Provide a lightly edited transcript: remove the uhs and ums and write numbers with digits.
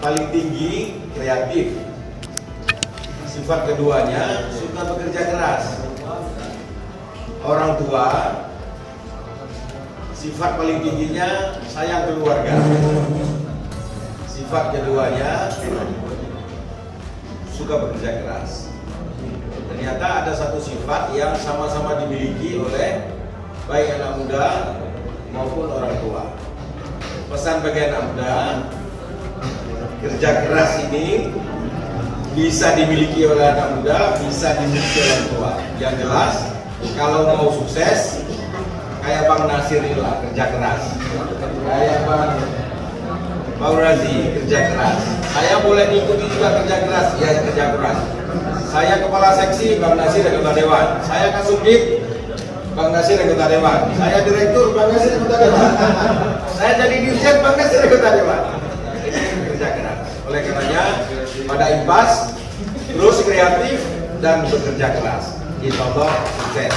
paling tinggi kreatif. Sifat keduanya suka bekerja keras. Orang tua, sifat paling tingginya sayang keluarga. Sifat keduanya suka bekerja keras. Ternyata ada satu sifat yang sama-sama dimiliki oleh baik anak muda maupun orang tua. Pesan bagi anak muda, kerja keras ini bisa dimiliki oleh anak muda, bisa dimiliki oleh orang tua. Yang jelas, kalau mau sukses, kayak Bang Nasir inilah kerja keras. Kayak Bang Razi kerja keras. Saya boleh ikuti juga kerja keras, ya kerja keras. Saya kepala seksi, Bang Nasir anggota dewan. Saya kasubdit, Bang Nasir anggota dewan. Saya direktur, Bang Nasir anggota dewan. Saya jadi dirjen, Bang Nasir anggota dewan. Ini kerja keras. Oleh karenanya, pada impas, terus kreatif dan bekerja keras. Insya Allah sukses.